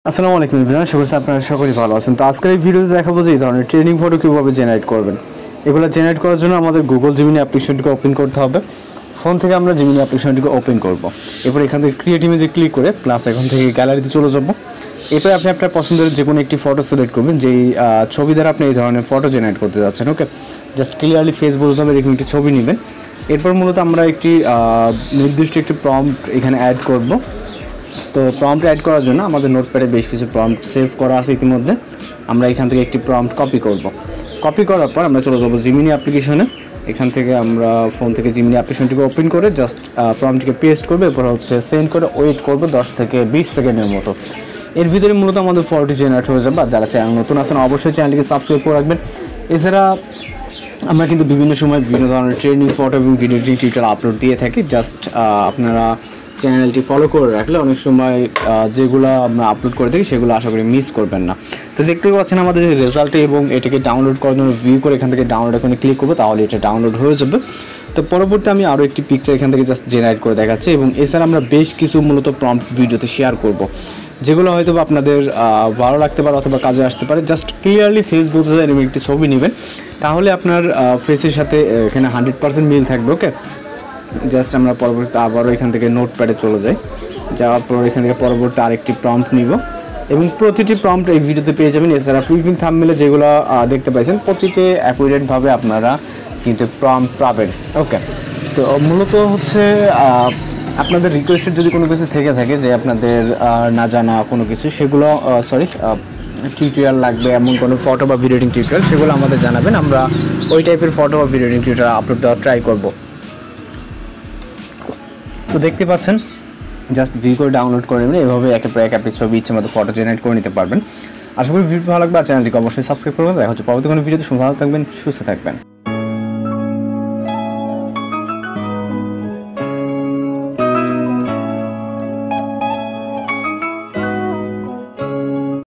আসসালামু আলাইকুম এভরিওয়ান, শুভ সকাল। আপনারা সকলেই ভালো আছেন। তো আজকের এই ভিডিওতে দেখাবো যে এই ধরনের ট্রেনিং ফটো কীভাবে জেনারেট করবেন। এগুলো জেনারেট করার জন্য আমাদের গুগল জিমিনি অ্যাপ্লিকেশনটিকে ওপেন করতে হবে। ফোন থেকে আমরা জিমিনি অ্যাপ্লিকেশনটিকে ওপেন করব। এরপর এখান থেকে ক্রিয়েট ইমেজে ক্লিক করে প্লাস এখান থেকে গ্যালারিতে চলে যাব। এরপর আপনি আপনার পছন্দের যে কোনো একটি ফটো সিলেক্ট করবেন, যেই ছবি দ্বারা আপনি এই ধরনের ফটো জেনারেট করতে যাচ্ছেন। ওকে, জাস্ট ক্লিয়ারলি ফেস বোঝা যাবে এরকম একটি ছবি নেবেন। এরপর মূলত আমরা একটি নির্দিষ্ট একটি প্রম্পট এখানে অ্যাড করব। তো প্রম্পট অ্যাড করার জন্য আমাদের নোটপ্যাডে বেশ কিছু প্রম্পট সেভ করা আছে ইতিমধ্যে। আমরা এখান থেকে একটি প্রম্পট কপি করব। কপি করার পর আমরা চলে যাব জিমিনি অ্যাপ্লিকেশনে। এখান থেকে আমরা ফোন থেকে জিমিনি অ্যাপ্লিকেশনটিকে ওপেন করে জাস্ট প্রম্পটটিকে পেস্ট করবো। এরপর হচ্ছে সেন্ড করে ওয়েট করবো 10 থেকে 20 সেকেন্ডের মতো। এর ভিতরে মূলত আমাদের ফটোটি জেনারেট হয়ে যাবে। আর যারা চ্যানেল নতুন আছেন অবশ্যই চ্যানেলটিকে সাবস্ক্রাইব করে রাখবেন। এছাড়া আমরা কিন্তু বিভিন্ন সময় বিভিন্ন ধরনের ট্রেনিং ফটো এবং ভিডিও টিউটোরিয়াল আপলোড দিয়ে থাকি। জাস্ট আপনারা চ্যানেলটি ফলো করে রাখলে অনেক সময় যেগুলো আমরা আপলোড করে থাকি সেগুলো আশা করি মিস করবেন না। তো দেখতেই পাচ্ছেন আমাদের রেজাল্টে, এবং এটাকে ডাউনলোড করার জন্য ভিউ করে এখান থেকে ডাউনলোড এখানে ক্লিক করবো, তাহলে এটা ডাউনলোড হয়ে যাবে। তো পরবর্তী আমি আরও একটি পিকচার এখান থেকে জাস্ট জেনারেট করে দেখাচ্ছি, এবং এছাড়া আমরা বেশ কিছু মূলত প্রম্পট ভিডিওতে শেয়ার করব, যেগুলো হয়তো আপনাদের ভালো লাগতে পারে অথবা কাজে আসতে পারে। জাস্ট ক্লিয়ারলি ফেস বোঝা যায় এরকম একটি ছবি নেবেন, তাহলে আপনার ফেসের সাথে এখানে 100% মিল থাকবে। ওকে, জাস্ট আমরা পরবর্তীতে আবারও এখান থেকে নোটপ্যাডে চলে যাই। যাওয়ার পর এখান থেকে পরবর্তী আরেকটি প্রম্পট নিব, এবং প্রতিটি প্রম্পট এই ভিডিওতে পেয়ে যাবেন। এছাড়া প্রিভিউ থাম্বনেলে যেগুলো দেখতে পাইছেন প্রতিটি অ্যাকুরেটভাবে আপনারা কিন্তু প্রম্পট পাবেন। ওকে, তো মূলত হচ্ছে আপনাদের রিকোয়েস্টেড যদি কোনো কিছু থেকে থাকে যে আপনাদের না জানা কোনো কিছু, সেগুলো টিউটোরিয়াল লাগবে এমন কোনো ফটো বা ভিডিও এডিটিং টিউটোরিয়াল, সেগুলো আমাদের জানাবেন। আমরা ওই টাইপের ফটো বা ভিডিও এডিটিং টিউটোরিয়াল আপলোড দেওয়ার ট্রাই করব। তো দেখতে পাচ্ছেন জাস্ট ভিউ করে ডাউনলোড করে নেবেন। এভাবে একের পর এক আপনি ছবি ইচ্ছে মতো ফটো জেনারেট করে নিতে পারবেন। আশা করি ভিডিও ভালো লাগবে। আর চ্যানেলটিকে অবশ্যই সাবস্ক্রাইব করবেন। দেখা হচ্ছে পরবর্তী কোনো ভিডিওতে। ভালো থাকবেন, সুস্থ থাকবেন।